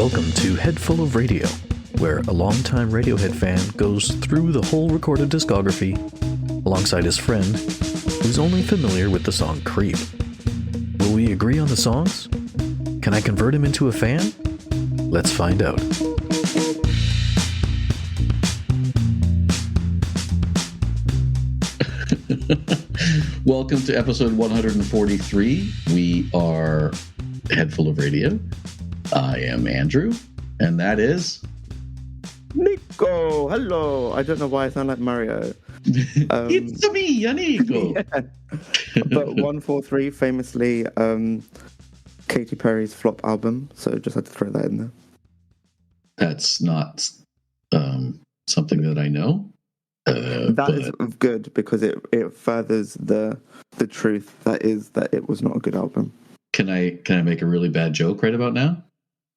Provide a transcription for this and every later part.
Welcome to Head Full of Radio, where a longtime Radiohead fan goes through the whole recorded discography alongside his friend, who's only familiar with the song Creep. Will we agree on the songs? Can I convert him into a fan? Let's find out. Welcome to episode 143. We are Head Full of Radio. I am Andrew, and that is Nico. Hello. I don't know why I sound like Mario. It's me, Nico. Yeah. But 143 famously Katy Perry's flop album, so just had to throw that in there. That's not something that I know. That is good because it furthers the truth that it was not a good album. Can I make a really bad joke right about now?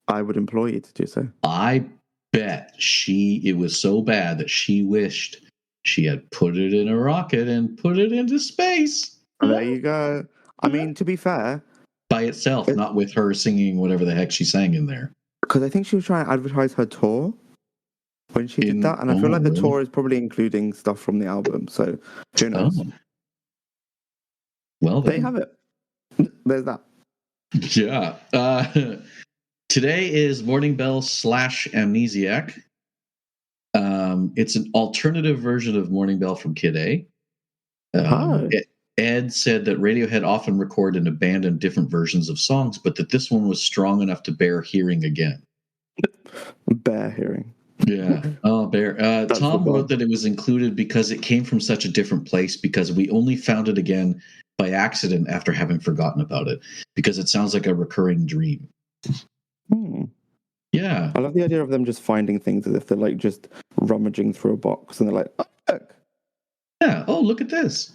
I would implore you to do so. I bet it was so bad that she wished she had put it in a rocket and put it into space. There you go. I mean, to be fair, by itself, not with her singing whatever the heck she sang in there. Because I think she was trying to advertise her tour when she did that, and I feel like the tour is probably including stuff from the album, so who knows? Oh. Well, there you have it. There's that. Yeah. Today is Morning Bell / Amnesiac. It's an alternative version of Morning Bell from Kid A. Ed said that Radiohead often record and abandon different versions of songs, but that this one was strong enough to bear hearing again. Bear hearing. Yeah. Oh, bear. Tom wrote that it was included because it came from such a different place, because we only found it again by accident after having forgotten about it, because it sounds like a recurring dream. Yeah. I love the idea of them just finding things as if they're like just rummaging through a box and they're like, oh, look. Yeah. Oh, look at this.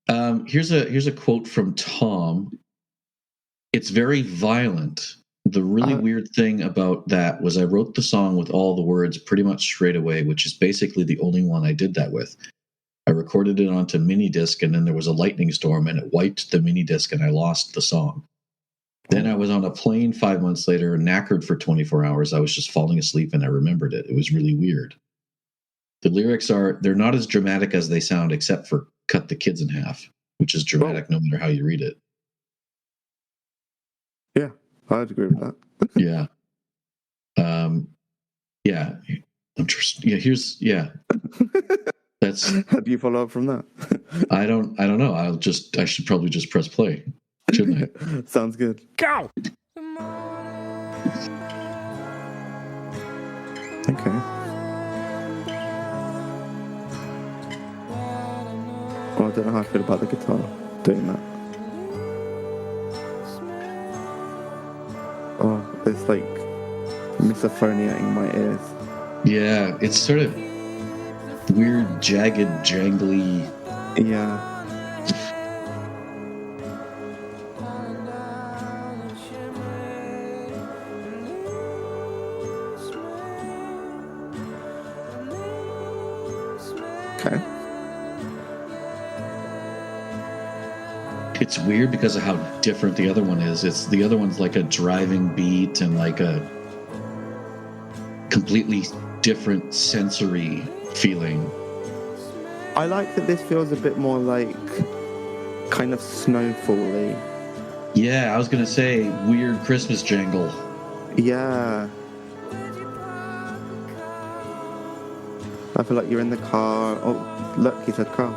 Here's a quote from Tom. It's very violent. The really weird thing about that was I wrote the song with all the words pretty much straight away, which is basically the only one I did that with. I recorded it onto mini disc, and then there was a lightning storm and it wiped the mini disc and I lost the song. Then I was on a plane 5 months later, knackered for 24 hours. I was just falling asleep and I remembered it. It was really weird. The lyrics they're not as dramatic as they sound, except for cut the kids in half, which is dramatic no matter how you read it. Yeah, I'd agree with that. Yeah. Yeah. That's. How do you follow up from that? I don't know. I should probably just press play, shouldn't I? Sounds good. Go! Okay. Well, I don't know how I feel about the guitar doing that. Oh, it's like misophonia in my ears. Yeah, it's sort of weird, jagged, jangly. Yeah. Okay. It's weird because of how different the other one is. The other one's like a driving beat and like a completely different sensory feeling. I like that this feels a bit more like kind of snowfall-y. Yeah, I was going to say weird Christmas jangle. Yeah. I feel like you're in the car. Oh, look, he said car.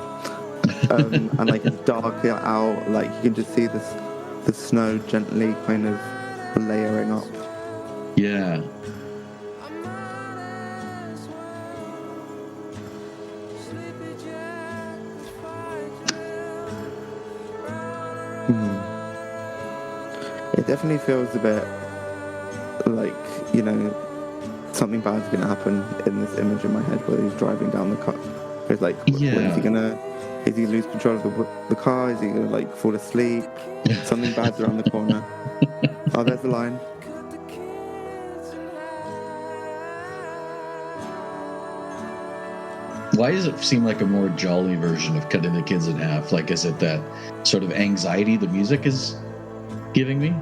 And like it's dark out, like you can just see the snow gently kind of layering up. Yeah. It definitely feels a bit like, something bad's going to happen in this image in my head where he's driving down the car. It's like, is he lose control of the car? Is he going to fall asleep? Something bad's around the corner. Oh, there's the line. Why does it seem like a more jolly version of cutting the kids in half? Like, is it that sort of anxiety the music is giving me?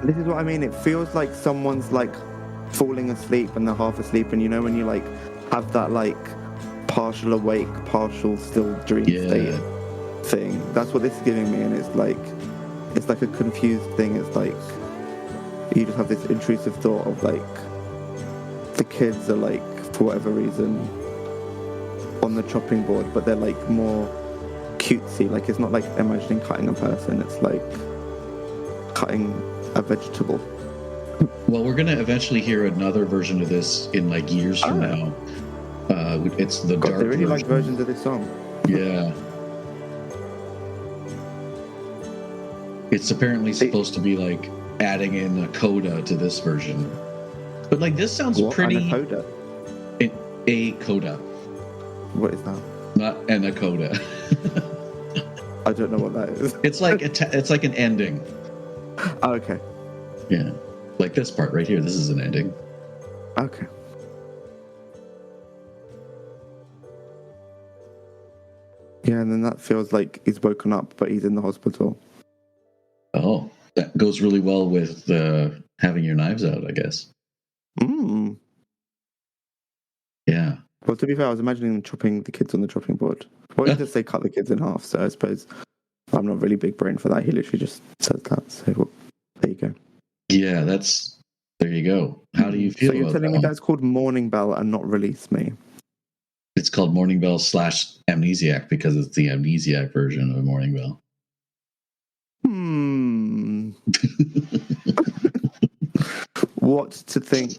This is what I mean. It feels like someone's like falling asleep and they're half asleep, and you know when you like have that like partial awake, partial still dream state thing. That's what this is giving me, and it's like a confused thing. It's like you just have this intrusive thought of like the kids are like for whatever reason on the chopping board, but they're like more cutesy. Like it's not like imagining cutting a person. It's like cutting a vegetable. Well, we're gonna eventually hear another version of this in like years from now. It's the dark. They really version. like versions of this song. Yeah. It's apparently supposed to be like adding in a coda to this version, but like this sounds pretty. Anaconda? A coda. What is that? Not anaconda. I don't know what that is. It's like it's like an ending. Oh, okay. Yeah, like this part right here. This is an ending. Okay. Yeah, and then that feels like he's woken up, but he's in the hospital. Oh, that goes really well with having your knives out, I guess. Mm. Yeah. Well, to be fair, I was imagining them chopping the kids on the chopping board. Well, he does say cut the kids in half, so I suppose I'm not really big brain for that. He literally just says that. So well, there you go. Yeah, there you go. How do you feel So you're about telling that me that's called Morning Bell and not Release Me? It's called Morning Bell / Amnesiac because it's the Amnesiac version of Morning Bell. What to think?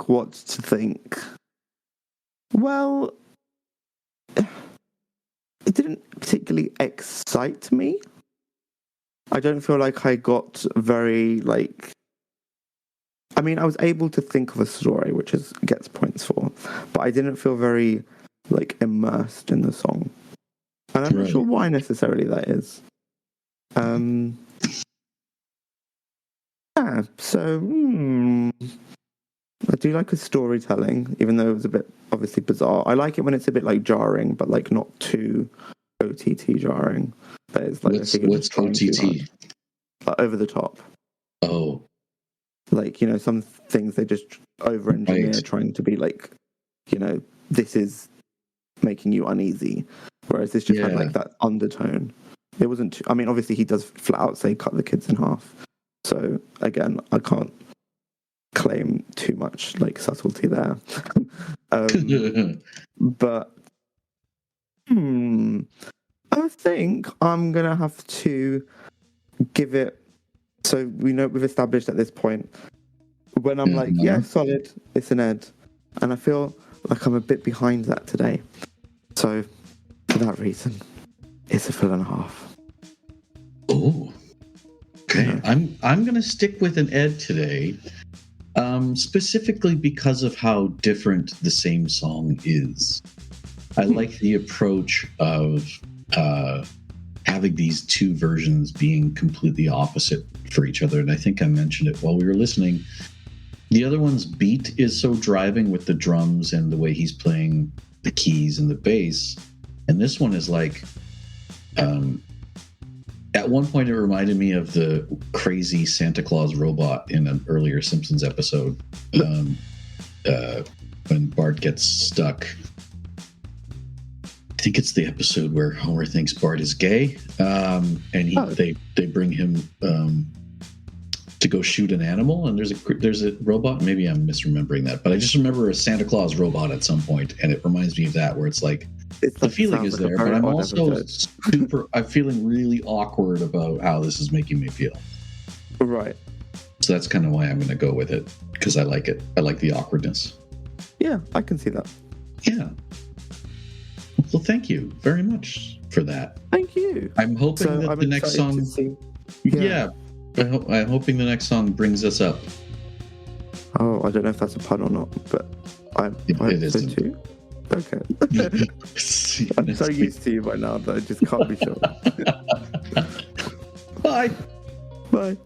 Well, it didn't particularly excite me. I don't feel like I got very, like... I mean, I was able to think of a story, which gets points for, but I didn't feel very, like, immersed in the song. And I'm not sure why necessarily that is. Yeah, so... I do like a storytelling, even though it was a bit obviously bizarre. I like it when it's a bit like jarring, but like not too OTT jarring. That is like what's OTT? Like, over the top. Oh, like some things they just over-engineer, trying to be like, this is making you uneasy, whereas this just had like that undertone. It wasn't. I mean, obviously he does flat out say cut the kids in half. So again, I can't claim too much like subtlety there. But I think I'm gonna have to give it. So we've established at this point when I'm like, yeah, solid, it's an Ed, and I feel like I'm a bit behind that today. So for that reason, it's a 4.5. Oh, okay. Yeah. I'm gonna stick with an Ed today. Specifically because of how different the same song is. I like the approach of having these two versions being completely opposite for each other. And I think I mentioned it while we were listening. The other one's beat is so driving with the drums and the way he's playing the keys and the bass. And this one is like... at one point, it reminded me of the crazy Santa Claus robot in an earlier Simpsons episode when Bart gets stuck. I think it's the episode where Homer thinks Bart is gay, and they bring him to go shoot an animal, and there's a robot. Maybe I'm misremembering that, but I just remember a Santa Claus robot at some point, and it reminds me of that, where it's like. The feeling is there, but I'm also I'm feeling really awkward about how this is making me feel. Right. So that's kind of why I'm going to go with it, because I like it. I like the awkwardness. Yeah, I can see that. Yeah. Well, thank you very much for that. Thank you. I'm hoping that the next song... Yeah. I'm hoping the next song brings us up. Oh, I don't know if that's a pun or not, but it is too. Okay. I'm so used to you by now that I just can't be sure. Bye. Bye.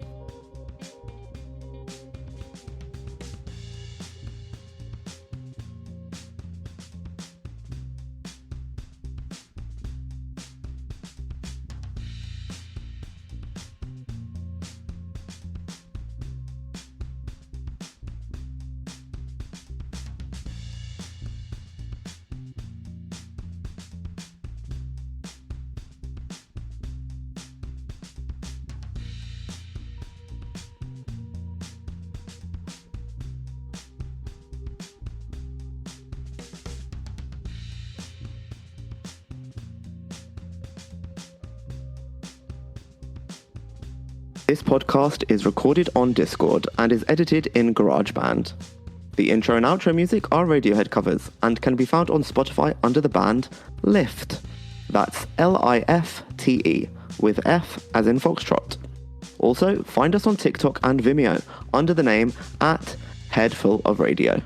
This podcast is recorded on Discord and is edited in GarageBand. The intro and outro music are Radiohead covers and can be found on Spotify under the band Lift. That's Lifte, with F as in Foxtrot. Also, find us on TikTok and Vimeo under the name @Headful of Radio.